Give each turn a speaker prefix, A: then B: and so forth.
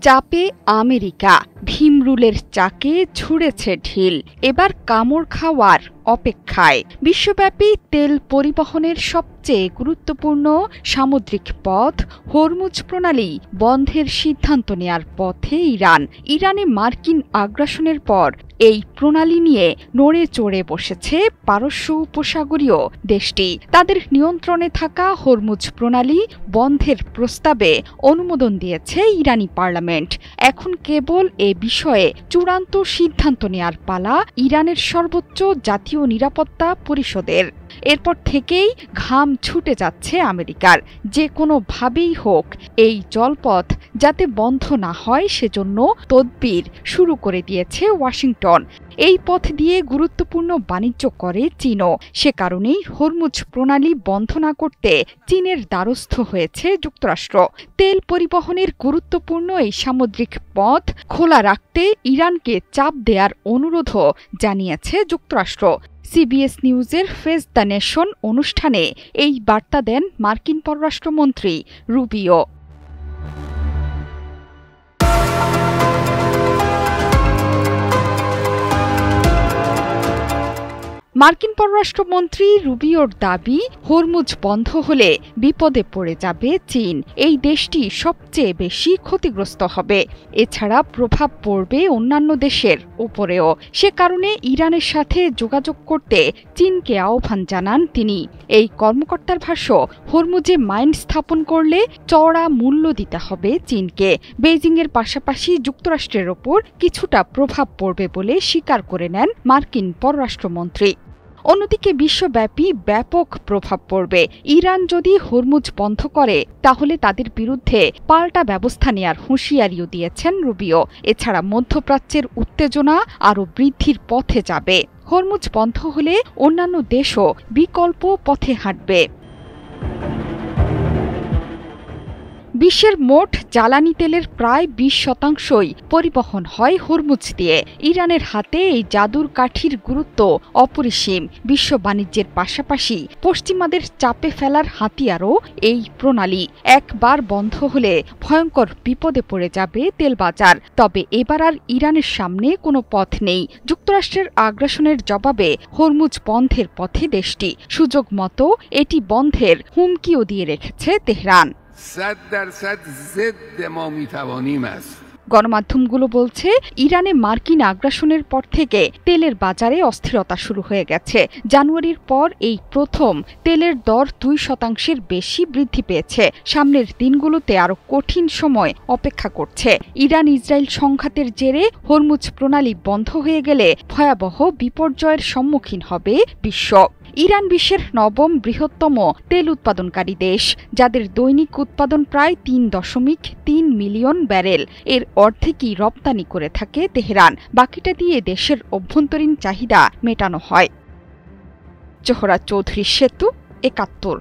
A: চাপে আমেরিকা, ভীমরুলের চাকে ছুড়েছে ঢিল। এবার কামড় খাওয়ার অপেক্ষায়। বিশ্বব্যাপী তেল পরিবহনের সবচেয়ে গুরুত্বপূর্ণ সামুদ্রিক পথ হরমুজ প্রণালী বন্ধের সিদ্ধান্ত নেয়ার পথে ইরান। ইরানে মার্কিন আগ্রাসনের পর এই প্রণালী নিয়ে নড়ে চড়ে বসেছে পারস্য উপসাগরীয় দেশটি। তাদের নিয়ন্ত্রণে থাকা হরমুজ প্রণালী বন্ধের প্রস্তাবে অনুমোদন দিয়েছে ইরানি পার্লামেন্ট। এখন কেবল এ বিষয়ে চূড়ান্ত সিদ্ধান্ত নেয়ার পালা ইরানের সর্বোচ্চ জাতীয় নিরাপত্তা পরিষদের। এরপর থেকেই ঘাম ছুটে যাচ্ছে আমেরিকার। যে কোনোভাবেই হোক এই জলপথ যাতে বন্ধ না হয় সেজন্য তদবির শুরু করে দিয়েছে ওয়াশিংটন। এই পথ দিয়ে গুরুত্বপূর্ণ বাণিজ্য করে চীনও। সে কারণেই হরমুজ প্রণালী বন্ধ না করতে চীনের দ্বারস্থ হয়েছে যুক্তরাষ্ট্র। তেল পরিবহনের গুরুত্বপূর্ণ এই সামুদ্রিক পথ খোলা রাখতে ইরানকে চাপ দেওয়ার অনুরোধও জানিয়েছে যুক্তরাষ্ট্র। সিবিএস নিউজের ফেস দ্য নেশন অনুষ্ঠানে এই বার্তা দেন মার্কিন পররাষ্ট্রমন্ত্রী রুবিও। মার্কিন পররাষ্ট্রমন্ত্রী রুবিওর দাবি, হরমুজ বন্ধ হলে বিপদে পড়ে যাবে চীন। এই দেশটি সবচেয়ে বেশি ক্ষতিগ্রস্ত হবে। এছাড়া প্রভাব পড়বে অন্যান্য দেশের উপরেও। সে কারণে ইরানের সাথে যোগাযোগ করতে চীনকে আহ্বান জানান তিনি। এই কর্মকর্তার ভাষ্য, হরমুজে মাইন স্থাপন করলে চড়া মূল্য দিতে হবে চীনকে। বেইজিংয়ের পাশাপাশি যুক্তরাষ্ট্রের ওপর কিছুটা প্রভাব পড়বে বলে স্বীকার করে নেন মার্কিন পররাষ্ট্রমন্ত্রী। অন্যদিকে বিশ্বব্যাপী ব্যাপক প্রভাব পড়বে। ইরান যদি হরমুজ বন্ধ করে তাহলে তাদের বিরুদ্ধে পাল্টা ব্যবস্থা নেয়ার হুঁশিয়ারিও দিয়েছেন রুবিও। এছাড়া মধ্যপ্রাচ্যের উত্তেজনা আরও বৃদ্ধির পথে যাবে। হরমুজ বন্ধ হলে অন্যান্য দেশও বিকল্প পথে হাঁটবে। বিশ্বের মোট জ্বালানি তেলের প্রায় 20% পরিবহন হয় হরমুজ দিয়ে। ইরানের হাতে এই জাদুর কাঠির গুরুত্ব অপরিসীম। বিশ্ব বাণিজ্যের পাশাপাশি পশ্চিমাদের চাপে ফেলার হাতিয়ারও এই প্রণালী। একবার বন্ধ হলে ভয়ঙ্কর বিপদে পড়ে যাবে তেল বাজার। তবে এবার আর ইরানের সামনে কোনো পথ নেই। যুক্তরাষ্ট্রের আগ্রাসনের জবাবে হরমুজ বন্ধের পথে দেশটি। সুযোগ মতো এটি বন্ধের হুমকিও দিয়ে রেখেছে তেহরান। গণমাধ্যমগুলো বলছে, ইরানে মার্কিন আগ্রাসনের পর থেকে তেলের বাজারে অস্থিরতা শুরু হয়ে গেছে। জানুয়ারির পর এই প্রথম তেলের দর 2% বেশি বৃদ্ধি পেয়েছে। সামনের দিনগুলোতে আরও কঠিন সময় অপেক্ষা করছে। ইরান ইসরায়েল সংঘাতের জেরে হরমুজ প্রণালী বন্ধ হয়ে গেলে ভয়াবহ বিপর্যয়ের সম্মুখীন হবে বিশ্ব। ইরান বিশ্বের 9ম বৃহত্তম তেল উৎপাদনকারী দেশ, যাদের দৈনিক উৎপাদন প্রায় 3.3 মিলিয়ন ব্যারেল। এর অর্ধেকই রপ্তানি করে থাকে তেহরান। বাকিটা দিয়ে দেশের অভ্যন্তরীণ চাহিদা মেটানো হয়। জোহরা চৌধুরী সেতু, 71।